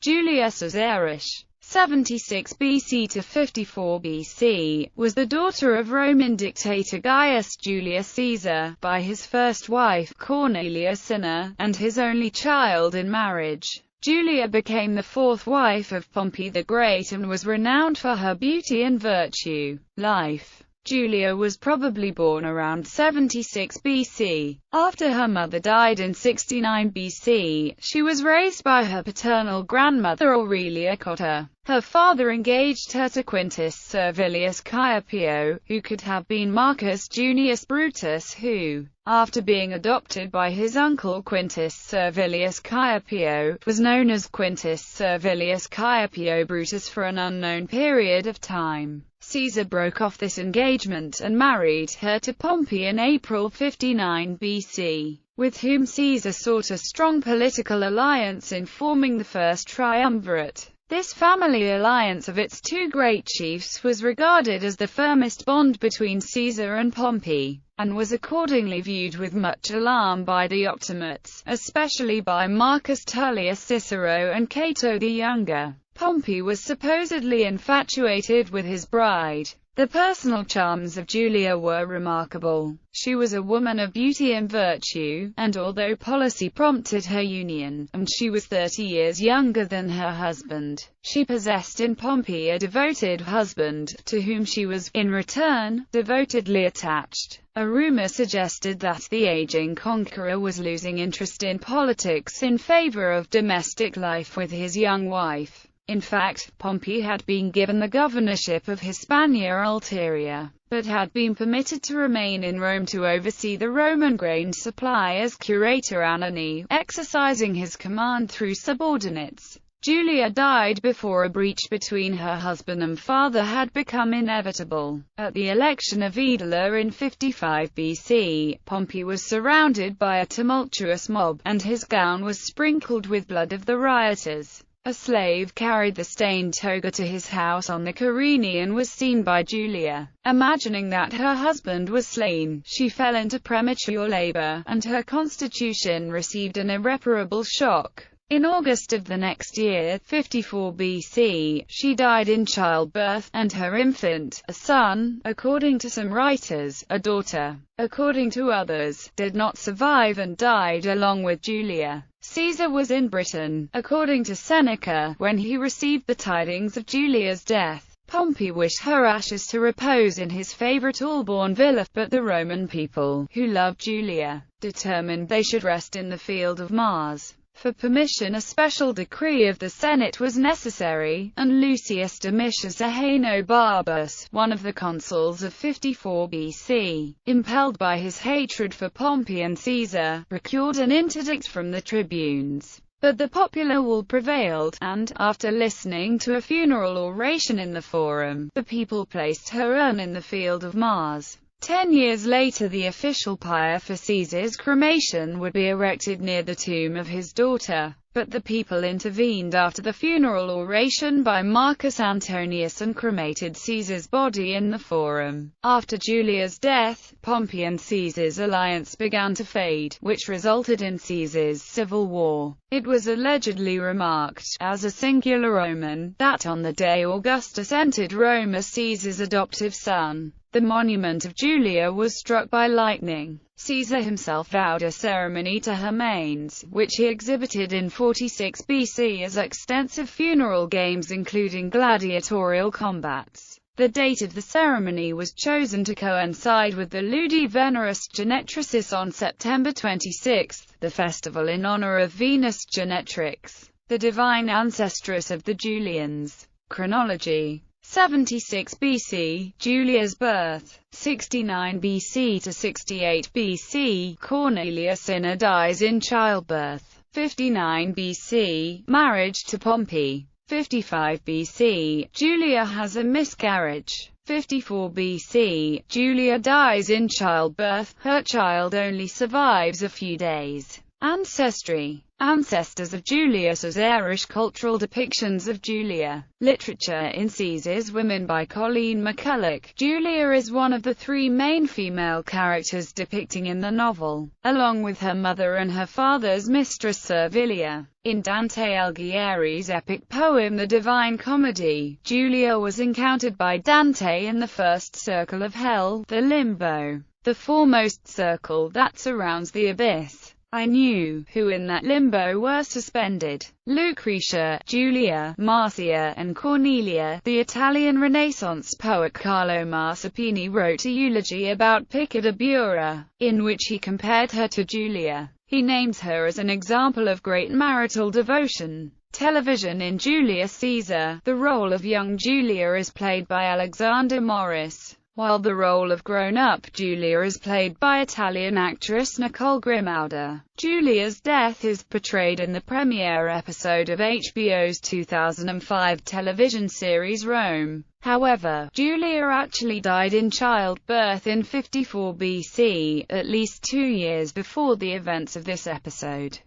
Julius Caesar, 76 BC to 54 BC, was the daughter of Roman dictator Gaius Julius Caesar, by his first wife, Cornelia Cinna, and his only child in marriage. Julia became the fourth wife of Pompey the Great and was renowned for her beauty and virtue. Life. Julia was probably born around 76 BC. After her mother died in 69 BC, she was raised by her paternal grandmother Aurelia Cotta. Her father engaged her to Quintus Servilius Caepio, who could have been Marcus Junius Brutus, who, after being adopted by his uncle Quintus Servilius Caepio, was known as Quintus Servilius Caepio Brutus for an unknown period of time. Caesar broke off this engagement and married her to Pompey in April 59 BC, with whom Caesar sought a strong political alliance in forming the first triumvirate. This family alliance of its two great chiefs was regarded as the firmest bond between Caesar and Pompey, and was accordingly viewed with much alarm by the Optimates, especially by Marcus Tullius Cicero and Cato the Younger. Pompey was supposedly infatuated with his bride. The personal charms of Julia were remarkable. She was a woman of beauty and virtue, and although policy prompted her union, and she was 30 years younger than her husband, she possessed in Pompey a devoted husband, to whom she was, in return, devotedly attached. A rumor suggested that the aging conqueror was losing interest in politics in favor of domestic life with his young wife. In fact, Pompey had been given the governorship of Hispania Ulterior, but had been permitted to remain in Rome to oversee the Roman grain supply as curator annoni, exercising his command through subordinates. Julia died before a breach between her husband and father had become inevitable. At the election of Aedila in 55 BC, Pompey was surrounded by a tumultuous mob, and his gown was sprinkled with blood of the rioters. A slave carried the stained toga to his house on the Carini and was seen by Julia. Imagining that her husband was slain, she fell into premature labor, and her constitution received an irreparable shock. In August of the next year, 54 BC, she died in childbirth, and her infant, a son, according to some writers, a daughter, according to others, did not survive and died along with Julia. Caesar was in Britain, according to Seneca, when he received the tidings of Julia's death. Pompey wished her ashes to repose in his favorite Albourne villa, but the Roman people, who loved Julia, determined they should rest in the field of Mars. For permission a special decree of the Senate was necessary, and Lucius Domitius Ahenobarbus, one of the consuls of 54 BC, impelled by his hatred for Pompey and Caesar, procured an interdict from the tribunes. But the popular will prevailed, and, after listening to a funeral oration in the Forum, the people placed her urn in the field of Mars. 10 years later the official pyre for Caesar's cremation would be erected near the tomb of his daughter, but the people intervened after the funeral oration by Marcus Antonius and cremated Caesar's body in the Forum. After Julia's death, Pompey and Caesar's alliance began to fade, which resulted in Caesar's civil war. It was allegedly remarked, as a singular omen, that on the day Augustus entered Rome as Caesar's adoptive son, the monument of Julia was struck by lightning. Caesar himself vowed a ceremony to her manes, which he exhibited in 46 BC as extensive funeral games including gladiatorial combats. The date of the ceremony was chosen to coincide with the Ludi Veneris Genetrix on September 26, the festival in honor of Venus Genetrix, the divine ancestress of the Julians. Chronology: 76 BC, Julia's birth. 69 BC to 68 BC, Cornelia Cinna dies in childbirth. 59 BC, marriage to Pompey. 55 BC, Julia has a miscarriage. 54 BC, Julia dies in childbirth. Her child only survives a few days. Ancestry. Ancestors of Julius as Irish cultural depictions of Julia. Literature in Caesar's Women by Colleen McCulloch. Julia is one of the three main female characters depicting in the novel, along with her mother and her father's mistress Servilia. In Dante Alighieri's epic poem The Divine Comedy, Julia was encountered by Dante in the first circle of hell, the limbo, the foremost circle that surrounds the abyss. I knew who in that limbo were suspended. Lucretia, Julia, Marcia, and Cornelia. The Italian Renaissance poet Carlo Marsuppini wrote a eulogy about Picadabura, in which he compared her to Julia. He names her as an example of great marital devotion. Television in Julius Caesar. The role of young Julia is played by Alexander Morris, while the role of grown-up Julia is played by Italian actress Nicole Grimauda. Julia's death is portrayed in the premiere episode of HBO's 2005 television series Rome. However, Julia actually died in childbirth in 54 BC, at least 2 years before the events of this episode.